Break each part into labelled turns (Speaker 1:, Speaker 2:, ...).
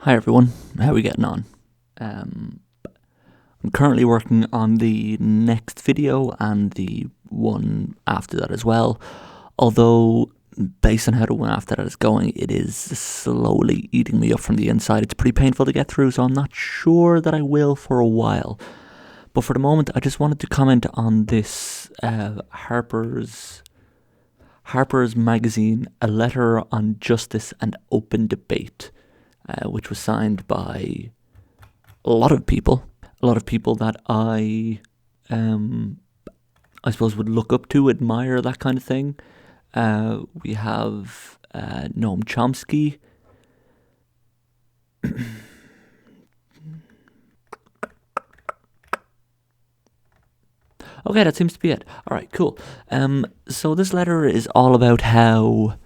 Speaker 1: Hi everyone, how are we getting on? I'm currently working on the next video and the one after that as well, although based on how the one after that is going, it is slowly eating me up from the inside. It's pretty painful to get through, so I'm not sure that I will for a while. But for the moment, I just wanted to comment on this Harper's magazine, A Letter on Justice and Open Debate, which was signed by a lot of people that I suppose would look up to, admire, that kind of thing. We have Noam Chomsky. Okay, that seems to be it. All right, cool. So this letter is all about how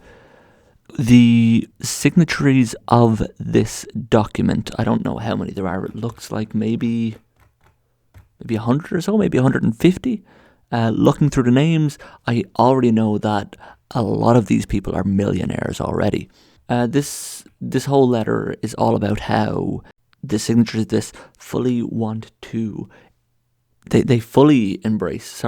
Speaker 1: the signatories of this document, I don't know how many there are, it looks like maybe 100 or so, maybe 150. Looking through the names, I already know that a lot of these people are millionaires already. This whole letter is all about how the signatories of this fully want to they fully embrace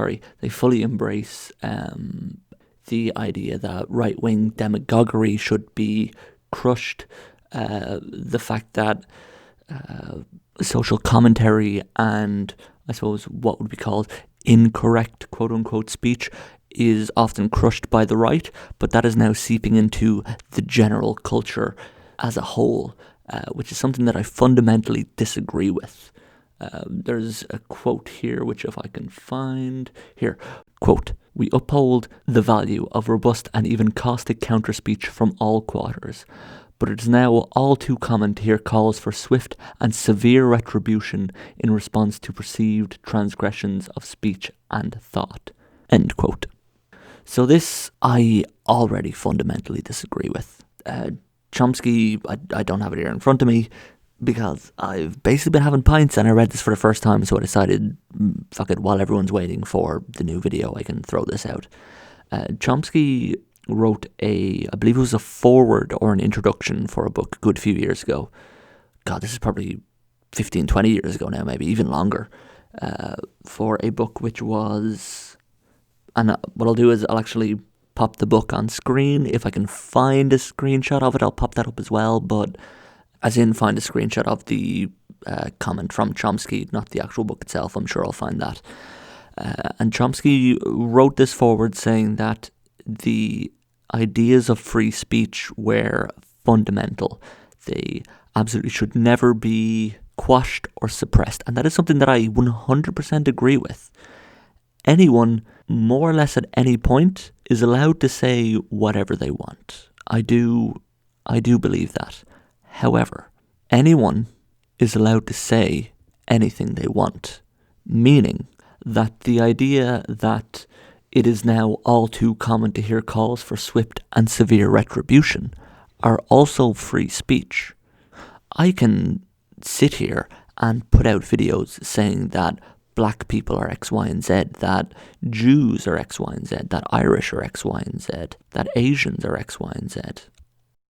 Speaker 1: the idea that right-wing demagoguery should be crushed, the fact that social commentary and, I suppose, what would be called incorrect quote-unquote speech is often crushed by the right, but that is now seeping into the general culture as a whole, which is something that I fundamentally disagree with. There's a quote here, which if I can find here, quote, "We uphold the value of robust and even caustic counter-speech from all quarters, but it is now all too common to hear calls for swift and severe retribution in response to perceived transgressions of speech and thought." End quote. So this I already fundamentally disagree with. Chomsky, I don't have it here in front of me, because I've basically been having pints and I read this for the first time, so I decided, fuck it, while everyone's waiting for the new video, I can throw this out. Chomsky wrote I believe it was a foreword or an introduction for a book a good few years ago. God, this is probably 15, 20 years ago now, maybe even longer, for a book which was, and what I'll do is I'll actually pop the book on screen. If I can find a screenshot of it, I'll pop that up as well, but as in find a screenshot of the comment from Chomsky, not the actual book itself. I'm sure I'll find that. And Chomsky wrote this forward saying that the ideas of free speech were fundamental. They absolutely should never be quashed or suppressed. And that is something that I 100% agree with. Anyone, more or less at any point, is allowed to say whatever they want. I do believe that. However, anyone is allowed to say anything they want, meaning that the idea that it is now all too common to hear calls for swift and severe retribution are also free speech. I can sit here and put out videos saying that black people are X, Y, and Z, that Jews are X, Y, and Z, that Irish are X, Y, and Z, that Asians are X, Y, and Z.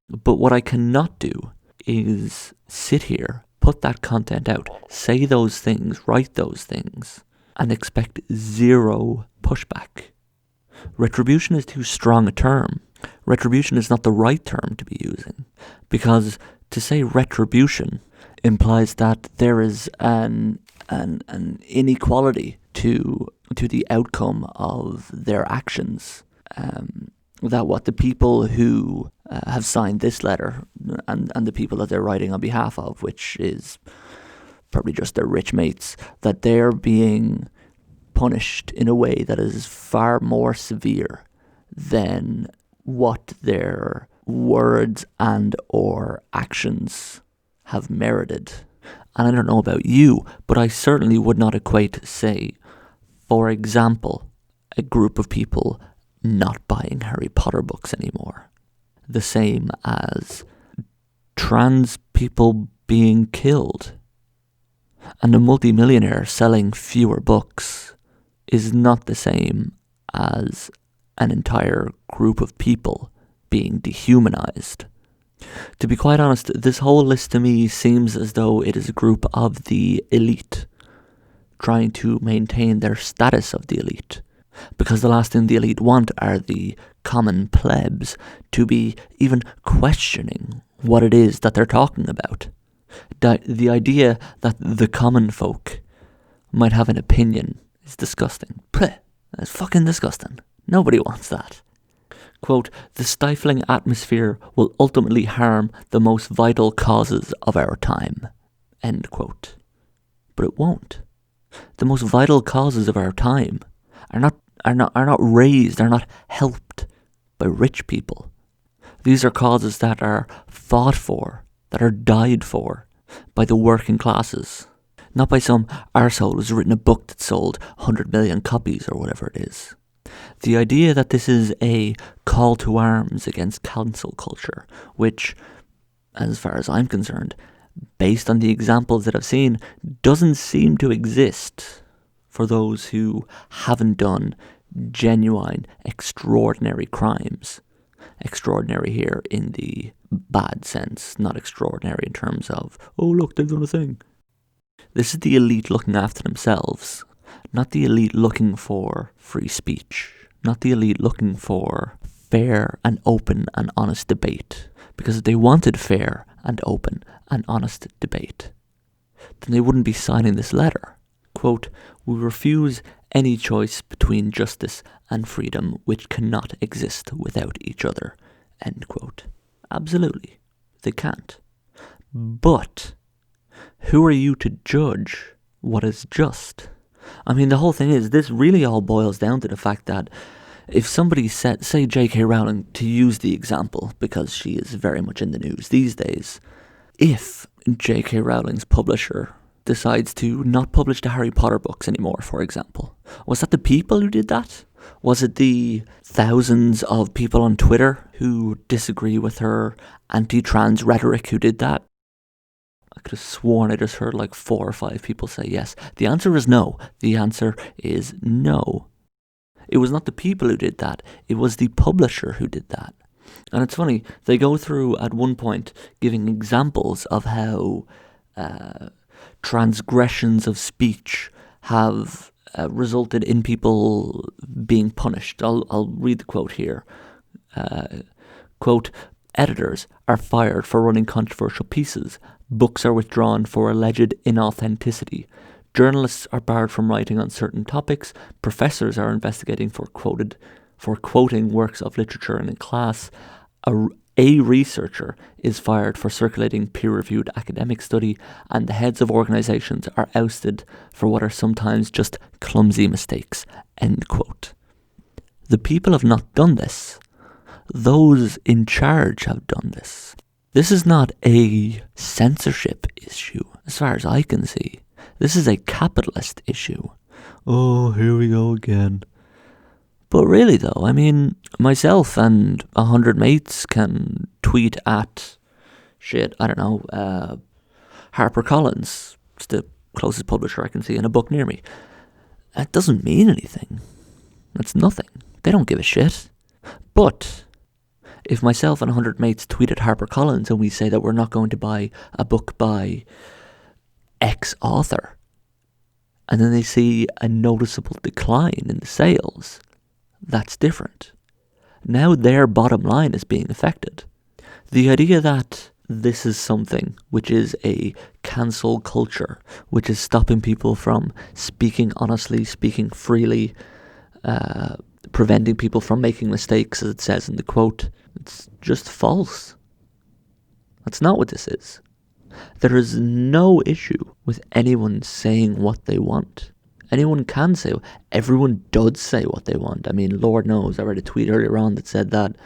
Speaker 1: But what I cannot do is sit here, put that content out, say those things, write those things, and expect zero pushback. Retribution is too strong a term. Retribution is not the right term to be using, because to say retribution implies that there is an inequality to the outcome of their actions. That what the people who have signed this letter and the people that they're writing on behalf of, which is probably just their rich mates, that they're being punished in a way that is far more severe than what their words and or actions have merited. And I don't know about you, but I certainly would not equate, say, for example, a group of people not buying Harry Potter books anymore, the same as trans people being killed. And a multimillionaire selling fewer books is not the same as an entire group of people being dehumanized. To be quite honest, this whole list to me seems as though it is a group of the elite trying to maintain their status of the elite. Because the last thing the elite want are the common plebs to be even questioning what it is that they're talking about. The idea that the common folk might have an opinion is disgusting. That's fucking disgusting. Nobody wants that. Quote, the stifling atmosphere will ultimately harm the most vital causes of our time. End quote. But it won't. The most vital causes of our time are not raised, are not helped by rich people. These are causes that are fought for, that are died for by the working classes. Not by some arsehole who's written a book that sold 100 million copies or whatever it is. The idea that this is a call to arms against cancel culture, which, as far as I'm concerned, based on the examples that I've seen, doesn't seem to exist for those who haven't done genuine, extraordinary crimes. Extraordinary here in the bad sense, not extraordinary in terms of, oh look, they've done a thing. This is the elite looking after themselves, not the elite looking for free speech, not the elite looking for fair and open and honest debate. Because if they wanted fair and open and honest debate, then they wouldn't be signing this letter. Quote, we refuse any choice between justice and freedom which cannot exist without each other. End quote. Absolutely, they can't. But who are you to judge what is just? I mean, the whole thing is, this really all boils down to the fact that if somebody said, say J.K. Rowling, to use the example, because she is very much in the news these days, if J.K. Rowling's publisher decides to not publish the Harry Potter books anymore, for example, was that the people who did that? Was it the thousands of people on Twitter who disagree with her anti-trans rhetoric who did that? I could have sworn I just heard like 4 or 5 people say yes. The answer is no. The answer is no. It was not the people who did that. It was the publisher who did that. And it's funny, they go through at one point giving examples of how transgressions of speech have resulted in people being punished. I'll read the quote here. Quote, editors are fired for running controversial pieces. Books are withdrawn for alleged inauthenticity. Journalists are barred from writing on certain topics. Professors are investigating for quoting works of literature in class. A researcher is fired for circulating peer-reviewed academic study, and the heads of organizations are ousted for what are sometimes just clumsy mistakes. End quote. The people have not done this. Those in charge have done this. This is not a censorship issue, as far as I can see. This is a capitalist issue. Oh, here we go again. But really though, I mean, myself and 100 mates can tweet at, Harper Collins. It's the closest publisher I can see in a book near me. That doesn't mean anything. That's nothing. They don't give a shit. But if myself and 100 mates tweet at Harper Collins and we say that we're not going to buy a book by X author, and then they see a noticeable decline in the sales, that's different. Now their bottom line is being affected. The idea that this is something which is a cancel culture, which is stopping people from speaking honestly, speaking freely, preventing people from making mistakes, as it says in the quote, it's just false. That's not what this is. There is no issue with anyone saying what they want. Anyone can say, everyone does say what they want. I mean, Lord knows, I read a tweet earlier on that said that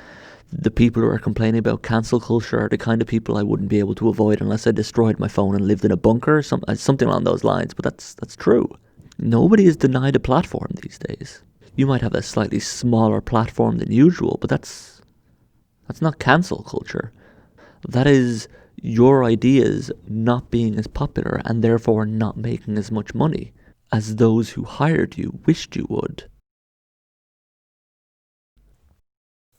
Speaker 1: the people who are complaining about cancel culture are the kind of people I wouldn't be able to avoid unless I destroyed my phone and lived in a bunker, something along those lines. But that's true. Nobody is denied a platform these days. You might have a slightly smaller platform than usual, but that's not cancel culture. That is your ideas not being as popular and therefore not making as much money as those who hired you wished you would.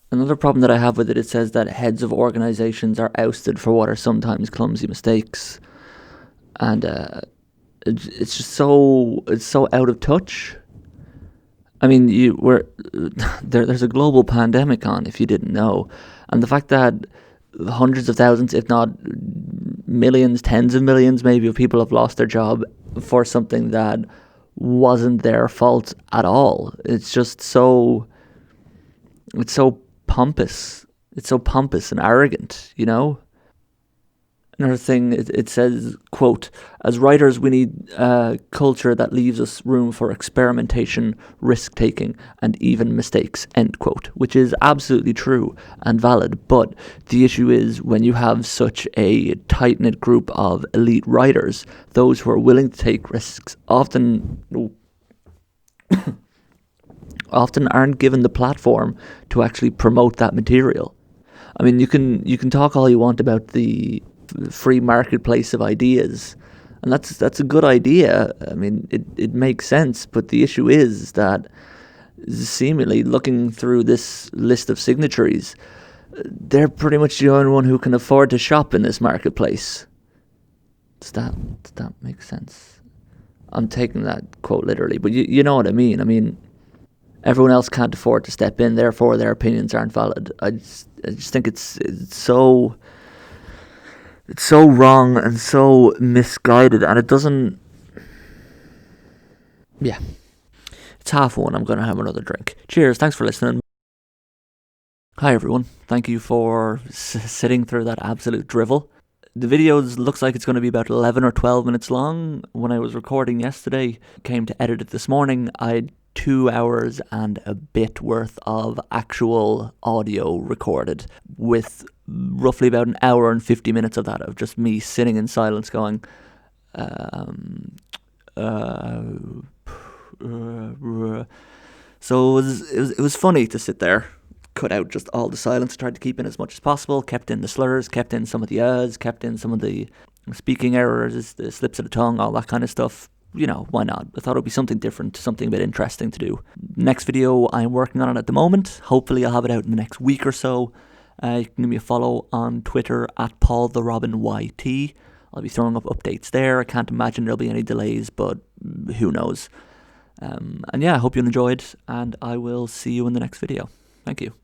Speaker 1: Another problem that I have with it, it says that heads of organizations are ousted for what are sometimes clumsy mistakes, and it's just so out of touch. I mean, there's a global pandemic on, if you didn't know, and the fact that hundreds of thousands, if not millions, tens of millions, maybe, of people have lost their job for something that wasn't their fault at all. It's so pompous. It's so pompous and arrogant, you know? Another thing, it says, quote, as writers, we need a culture that leaves us room for experimentation, risk-taking, and even mistakes, end quote, which is absolutely true and valid. But the issue is when you have such a tight-knit group of elite writers, those who are willing to take risks often aren't given the platform to actually promote that material. I mean, you can talk all you want about the free marketplace of ideas, and that's a good idea. I mean, it makes sense, but the issue is that, seemingly looking through this list of signatories, they're pretty much the only one who can afford to shop in this marketplace. Does that make sense? I'm taking that quote literally, but you know what I mean. I mean, everyone else can't afford to step in, therefore their opinions aren't valid. I just think it's so wrong and so misguided, and it doesn't. Yeah, it's 1:30. I'm gonna have another drink. Cheers. Thanks for listening. Hi everyone. Thank you for sitting through that absolute drivel. The video looks like it's going to be about 11 or 12 minutes long. When I was recording yesterday, came to edit it this morning, I had 2 hours and a bit worth of actual audio recorded, with roughly about an hour and 50 minutes of that of just me sitting in silence going, so it was funny to sit there, cut out just all the silence, tried to keep in as much as possible, kept in the slurs, kept in some of the uhs, kept in some of the speaking errors, the slips of the tongue, all that kind of stuff. You know, why not? I thought it would be something different, something a bit interesting to do. Next video, I'm working on it at the moment. Hopefully I'll have it out in the next week or so. You can give me a follow on Twitter at PaulTheRobinYT. I'll be throwing up updates there. I can't imagine there'll be any delays, but who knows. And yeah, I hope you enjoyed, and I will see you in the next video. Thank you.